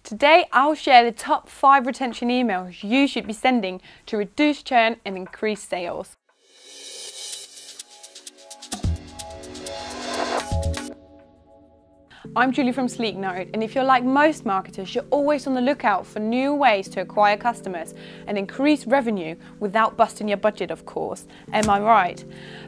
Today I'll share the top 5 retention emails you should be sending to reduce churn and increase sales. I'm Julie from Sleeknote, and if you're like most marketers, you're always on the lookout for new ways to acquire customers and increase revenue without busting your budget, of course. Am I right?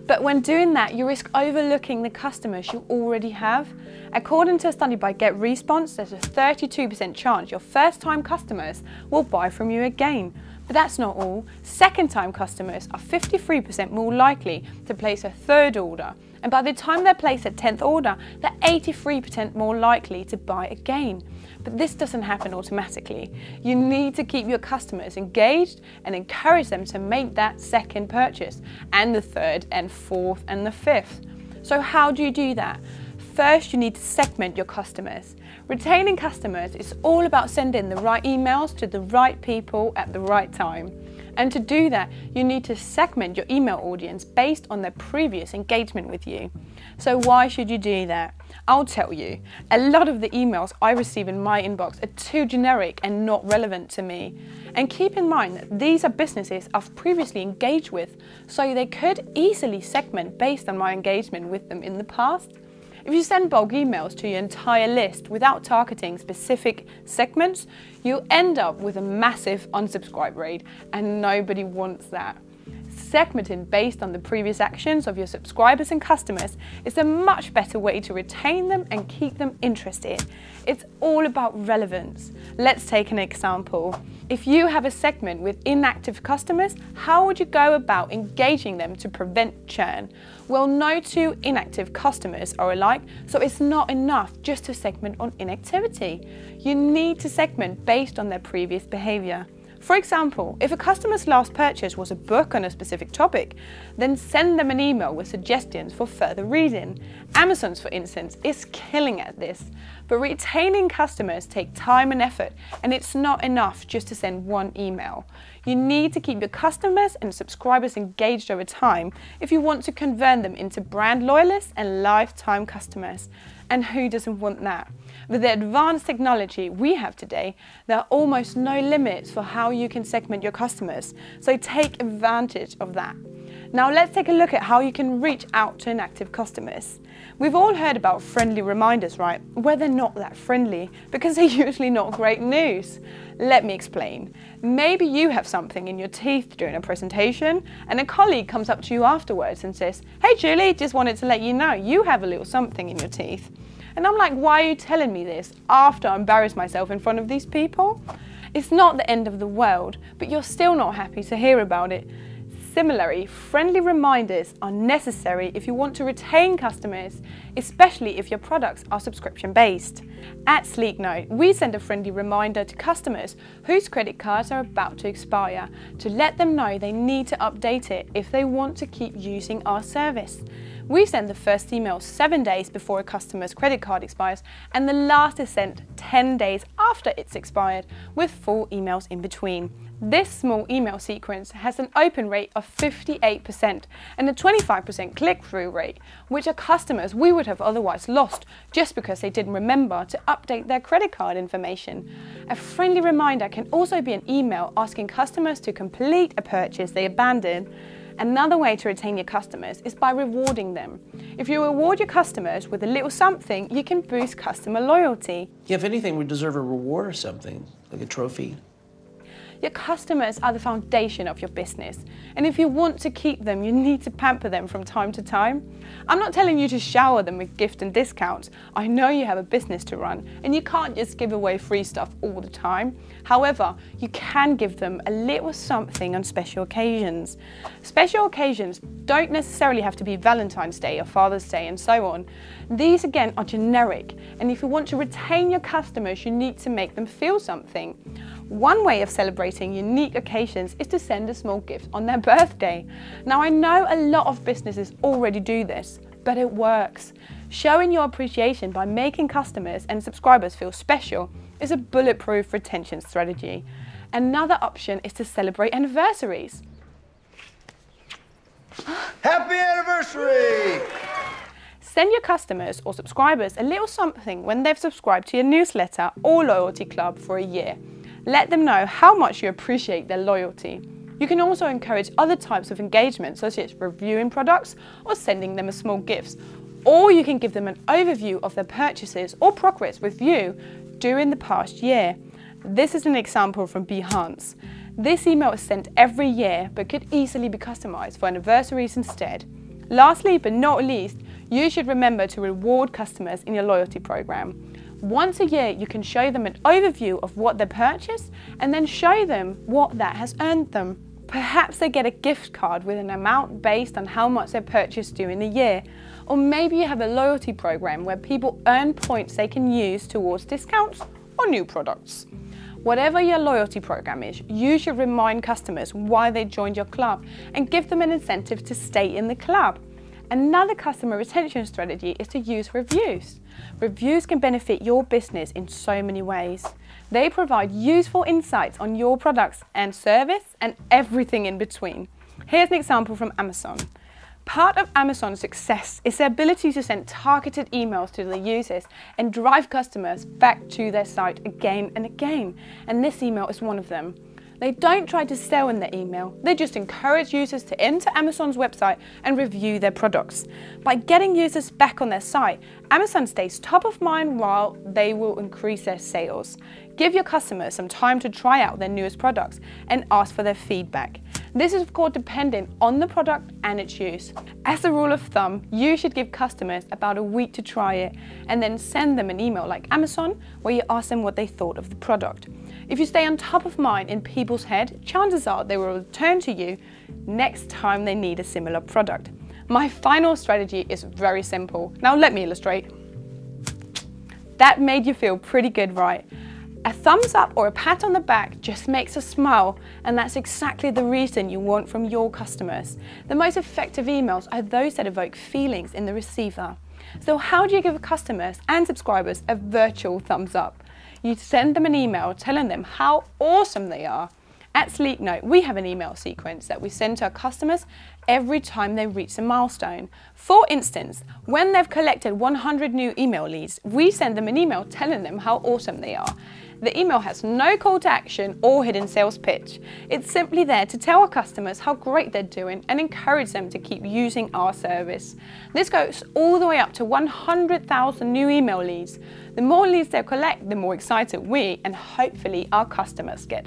But when doing that, you risk overlooking the customers you already have. According to a study by GetResponse, there's a 32% chance your first-time customers will buy from you again. But that's not all. Second-time customers are 53% more likely to place a third order. And by the time they place a 10th order, they're 83% more likely to buy again. But this doesn't happen automatically. You need to keep your customers engaged and encourage them to make that second purchase, and the third and fourth and the fifth. So how do you do that? First, you need to segment your customers. Retaining customers is all about sending the right emails to the right people at the right time. And to do that, you need to segment your email audience based on their previous engagement with you. So why should you do that? I'll tell you. A lot of the emails I receive in my inbox are too generic and not relevant to me. And keep in mind that these are businesses I've previously engaged with, so they could easily segment based on my engagement with them in the past. If you send bulk emails to your entire list without targeting specific segments, you'll end up with a massive unsubscribe rate, and nobody wants that. Segmenting based on the previous actions of your subscribers and customers is a much better way to retain them and keep them interested. It's all about relevance. Let's take an example. If you have a segment with inactive customers, how would you go about engaging them to prevent churn? Well, no two inactive customers are alike, so it's not enough just to segment on inactivity. You need to segment based on their previous behavior. For example, if a customer's last purchase was a book on a specific topic, then send them an email with suggestions for further reading. Amazon's, for instance, is killing at this. But retaining customers take time and effort, and it's not enough just to send one email. You need to keep your customers and subscribers engaged over time if you want to convert them into brand loyalists and lifetime customers. And who doesn't want that? With the advanced technology we have today, there are almost no limits for how you can segment your customers, so take advantage of that. Now let's take a look at how you can reach out to inactive customers. We've all heard about friendly reminders, right? Well, they're not that friendly because they're usually not great news. Let me explain. Maybe you have something in your teeth during a presentation and a colleague comes up to you afterwards and says, "Hey Julie, just wanted to let you know you have a little something in your teeth." And I'm like, why are you telling me this after I embarrass myself in front of these people? It's not the end of the world, but you're still not happy to hear about it. Similarly, friendly reminders are necessary if you want to retain customers, especially if your products are subscription-based. At Sleeknote, we send a friendly reminder to customers whose credit cards are about to expire to let them know they need to update it if they want to keep using our service. We send the first email 7 days before a customer's credit card expires, and the last is sent 10 days after it's expired, with 4 emails in between. This small email sequence has an open rate of 58% and a 25% click-through rate, which are customers we would have otherwise lost just because they didn't remember to update their credit card information. A friendly reminder can also be an email asking customers to complete a purchase they abandoned. Another way to retain your customers is by rewarding them. If you reward your customers with a little something, you can boost customer loyalty. Yeah, if anything, we deserve a reward or something, like a trophy. Your customers are the foundation of your business, and if you want to keep them, you need to pamper them from time to time. I'm not telling you to shower them with gifts and discounts. I know you have a business to run, and you can't just give away free stuff all the time. However, you can give them a little something on special occasions. Special occasions don't necessarily have to be Valentine's Day or Father's Day and so on. These again are generic, and if you want to retain your customers, you need to make them feel something. One way of celebrating unique occasions is to send a small gift on their birthday. Now, I know a lot of businesses already do this, but it works. Showing your appreciation by making customers and subscribers feel special is a bulletproof retention strategy. Another option is to celebrate anniversaries. Happy anniversary! Send your customers or subscribers a little something when they've subscribed to your newsletter or loyalty club for a year. Let them know how much you appreciate their loyalty. You can also encourage other types of engagement, such as reviewing products or sending them a small gift. Or you can give them an overview of their purchases or progress with you during the past year. This is an example from Behance. This email is sent every year but could easily be customized for anniversaries instead. Lastly but not least, you should remember to reward customers in your loyalty program. Once a year, you can show them an overview of what they purchased and then show them what that has earned them. Perhaps they get a gift card with an amount based on how much they purchased during the year. Or maybe you have a loyalty program where people earn points they can use towards discounts or new products. Whatever your loyalty program is, you should remind customers why they joined your club and give them an incentive to stay in the club. Another customer retention strategy is to use reviews. Reviews can benefit your business in so many ways. They provide useful insights on your products and service and everything in between. Here's an example from Amazon. Part of Amazon's success is their ability to send targeted emails to their users and drive customers back to their site again and again. And this email is one of them. They don't try to sell in their email, they just encourage users to enter Amazon's website and review their products. By getting users back on their site, Amazon stays top of mind while they will increase their sales. Give your customers some time to try out their newest products and ask for their feedback. This is of course dependent on the product and its use. As a rule of thumb, you should give customers about a week to try it and then send them an email like Amazon where you ask them what they thought of the product. If you stay on top of mind in people's head, chances are they will return to you next time they need a similar product. My final strategy is very simple. Now let me illustrate. That made you feel pretty good, right? A thumbs up or a pat on the back just makes us smile, and that's exactly the reason you want from your customers. The most effective emails are those that evoke feelings in the receiver. So how do you give customers and subscribers a virtual thumbs up? You send them an email telling them how awesome they are. At Sleeknote, we have an email sequence that we send to our customers every time they reach a milestone. For instance, when they've collected 100 new email leads, we send them an email telling them how awesome they are. The email has no call to action or hidden sales pitch. It's simply there to tell our customers how great they're doing and encourage them to keep using our service. This goes all the way up to 100,000 new email leads. The more leads they collect, the more excited we and hopefully our customers get.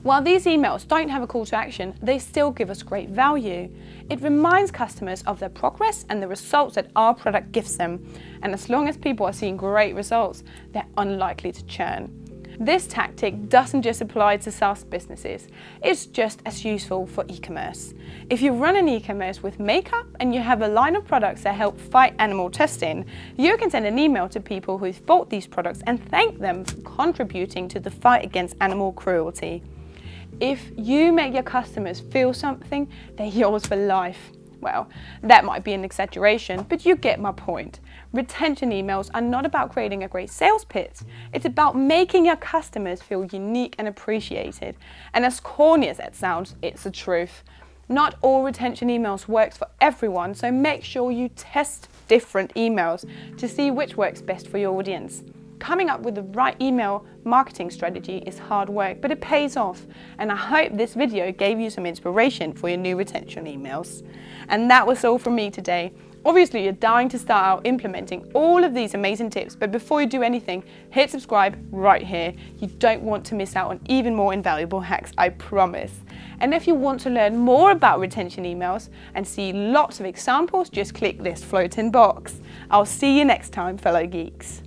While these emails don't have a call to action, they still give us great value. It reminds customers of their progress and the results that our product gives them. And as long as people are seeing great results, they're unlikely to churn. This tactic doesn't just apply to SaaS businesses, it's just as useful for e-commerce. If you run an e-commerce with makeup and you have a line of products that help fight animal testing, you can send an email to people who've bought these products and thank them for contributing to the fight against animal cruelty. If you make your customers feel something, they're yours for life. Well, that might be an exaggeration, but you get my point. Retention emails are not about creating a great sales pitch. It's about making your customers feel unique and appreciated. And as corny as that sounds, it's the truth. Not all retention emails works for everyone, so make sure you test different emails to see which works best for your audience. Coming up with the right email marketing strategy is hard work, but it pays off. And I hope this video gave you some inspiration for your new retention emails. And that was all from me today. Obviously, you're dying to start out implementing all of these amazing tips, but before you do anything, hit subscribe right here. You don't want to miss out on even more invaluable hacks, I promise. And if you want to learn more about retention emails and see lots of examples, just click this floating box. I'll see you next time, fellow geeks.